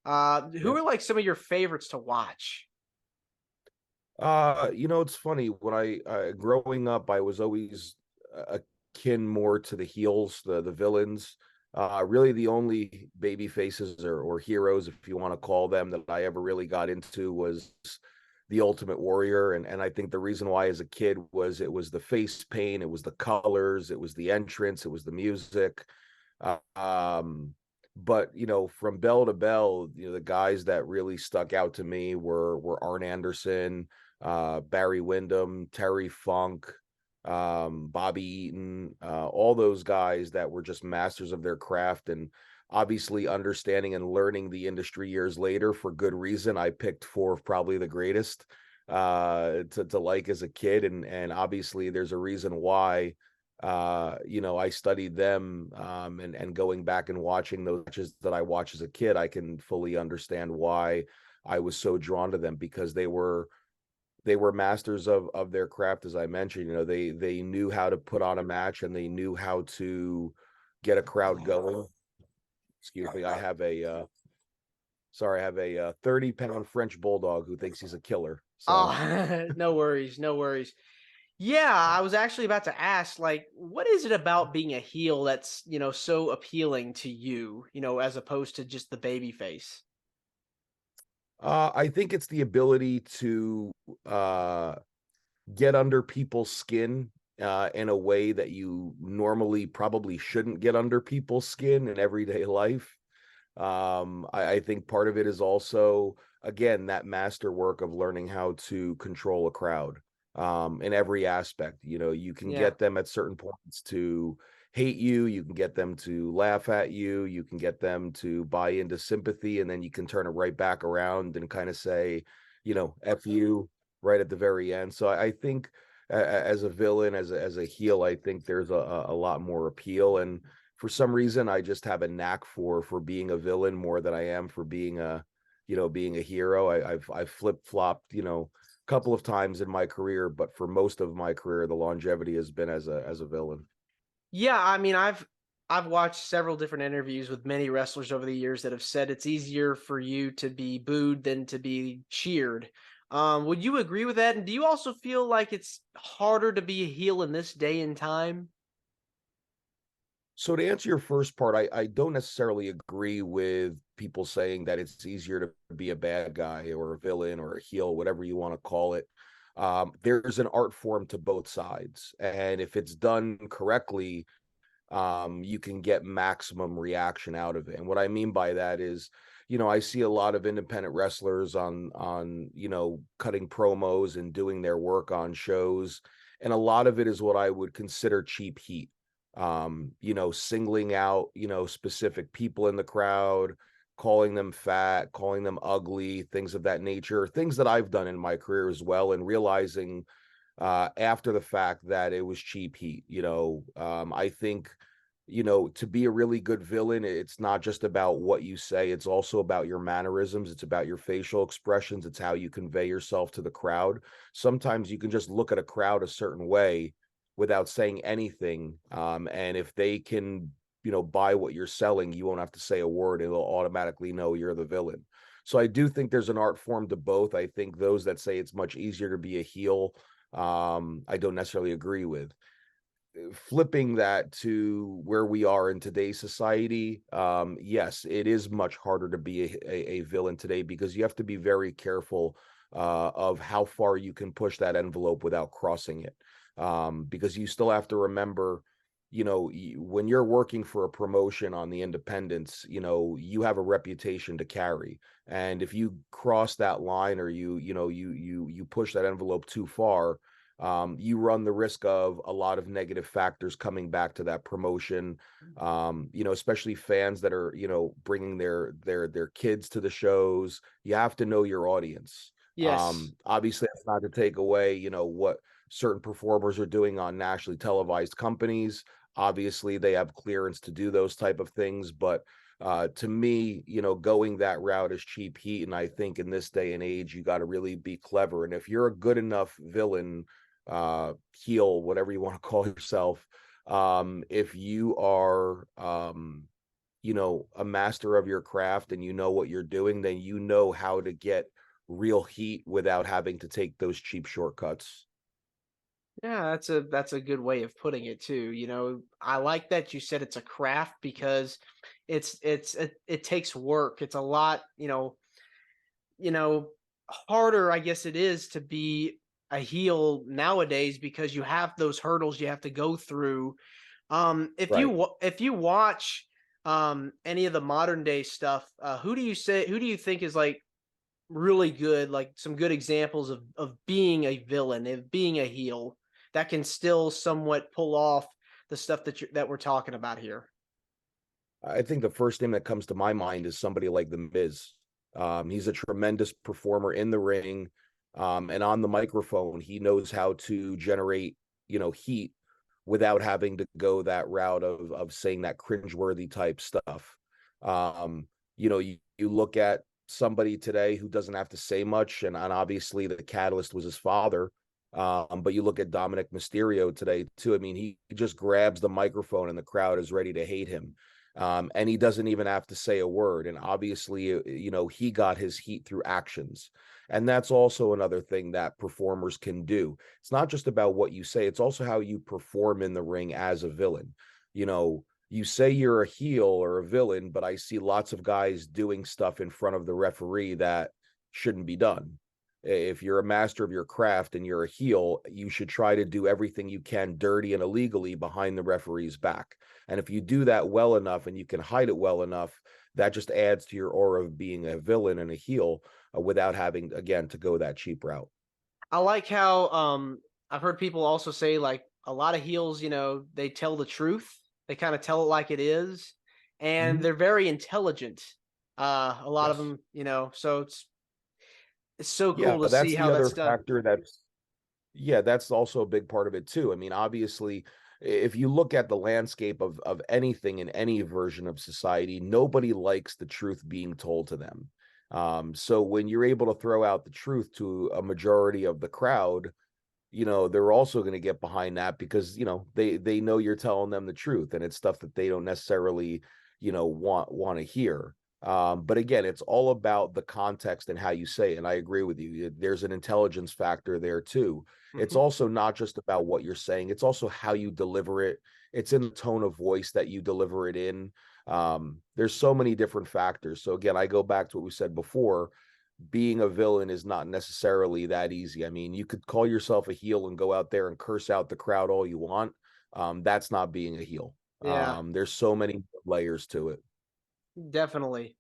Who are like some of your favorites to watch? It's funny when growing up, I was always akin more to the heels, the villains. Really, the only baby faces or heroes, if you want to call them, that I ever really got into was the Ultimate Warrior, and I think the reason why as a kid was it was the face paint, it was the colors, it was the entrance, it was the music. Uh, um, but from bell to bell, the guys that really stuck out to me were Arn Anderson, Barry Windham, Terry Funk, Bobby Eaton, all those guys that were just masters of their craft and obviously understanding and learning the industry years later for good reason. I picked four of probably the greatest to like as a kid, and obviously there's a reason why. I studied them, and going back and watching those matches that I watched as a kid, I can fully understand why I was so drawn to them because they were masters of their craft. As I mentioned, they knew how to put on a match and they knew how to get a crowd going. Excuse me, I have a 30-pound French bulldog who thinks he's a killer. So Oh, no worries, no worries. Yeah, I was actually about to ask, like, what is it about being a heel that's, so appealing to you, as opposed to just the baby face? I think it's the ability to get under people's skin in a way that you normally probably shouldn't get under people's skin in everyday life. I think part of it is also, again, that masterwork of learning how to control a crowd in every aspect. You can Yeah. get them at certain points to hate you, you can get them to laugh at you, you can get them to buy into sympathy, and then you can turn it right back around and kind of say, F you right at the very end. So I think as a villain, as a heel, I think there's a lot more appeal. And for some reason I just have a knack for being a villain more than I am for being a hero. I've flip-flopped, a couple of times in my career, but for most of my career, the longevity has been as a villain. Yeah, I mean, I've watched several different interviews with many wrestlers over the years that have said it's easier for you to be booed than to be cheered. Would you agree with that? And do you also feel like it's harder to be a heel in this day and time? So to answer your first part, I don't necessarily agree with people saying that it's easier to be a bad guy or a villain or a heel, whatever you want to call it. There's an art form to both sides, and if it's done correctly, you can get maximum reaction out of it. And what I mean by that is, I see a lot of independent wrestlers on cutting promos and doing their work on shows, and a lot of it is what I would consider cheap heat. Singling out, specific people in the crowd, calling them fat, calling them ugly, things of that nature, things that I've done in my career as well, and realizing after the fact that it was cheap heat. I think, to be a really good villain, it's not just about what you say, it's also about your mannerisms, it's about your facial expressions, it's how you convey yourself to the crowd. Sometimes you can just look at a crowd a certain way without saying anything. And if they can, buy what you're selling, you won't have to say a word, it'll automatically know you're the villain. So I do think there's an art form to both. I think those that say it's much easier to be a heel, I don't necessarily agree with. Flipping that to where we are in today's society, yes, it is much harder to be a villain today because you have to be very careful of how far you can push that envelope without crossing it. Because you still have to remember, when you're working for a promotion on the independents, you have a reputation to carry, and if you cross that line or you push that envelope too far, you run the risk of a lot of negative factors coming back to that promotion. Especially fans that are, bringing their kids to the shows. You have to know your audience. Yes. Obviously, that's not to take away, what certain performers are doing on nationally televised companies. Obviously, they have clearance to do those type of things, but to me, going that route is cheap heat. And I think in this day and age, you got to really be clever. And if you're a good enough villain, heel, whatever you want to call yourself, if you are a master of your craft and you know what you're doing, then you know how to get real heat without having to take those cheap shortcuts. Yeah, that's a good way of putting it too. I like that you said it's a craft because it takes work. It's a lot, you know, harder, I guess it is to be a heel nowadays because you have those hurdles you have to go through. Right. If you watch any of the modern day stuff, who do you think is like really good, like some good examples of being a villain, of being a heel that can still somewhat pull off the stuff that we're talking about here? I think the first name that comes to my mind is somebody like The Miz. He's a tremendous performer in the ring, and on the microphone, he knows how to generate, heat without having to go that route of saying that cringeworthy type stuff. You look at somebody today who doesn't have to say much, and obviously the catalyst was his father. But you look at Dominic Mysterio today too. I mean, he just grabs the microphone and the crowd is ready to hate him. And he doesn't even have to say a word. And obviously, he got his heat through actions. And that's also another thing that performers can do. It's not just about what you say, it's also how you perform in the ring as a villain. You say you're a heel or a villain, but I see lots of guys doing stuff in front of the referee that shouldn't be done. If you're a master of your craft and you're a heel, you should try to do everything you can dirty and illegally behind the referee's back. And if you do that well enough and you can hide it well enough, that just adds to your aura of being a villain and a heel without having, again, to go that cheap route. I like how I've heard people also say like a lot of heels, they tell the truth. They kind of tell it like it is, and Mhm. they're very intelligent. A lot of Yes. them, so it's so Yeah, cool to see that's the how other that's done. factor that's also a big part of it too. I mean, obviously, if you look at the landscape of anything in any version of society, nobody likes the truth being told to them. So when you're able to throw out the truth to a majority of the crowd, they're also going to get behind that because they know you're telling them the truth, and it's stuff that they don't necessarily want to hear. But again, it's all about the context and how you say it. And I agree with you. There's an intelligence factor there too. It's Mhm. also not just about what you're saying, it's also how you deliver it. It's in the tone of voice that you deliver it in. There's so many different factors. So again, I go back to what we said before. Being a villain is not necessarily that easy. I mean, you could call yourself a heel and go out there and curse out the crowd all you want. That's not being a heel. Yeah, There's so many layers to it. definitely.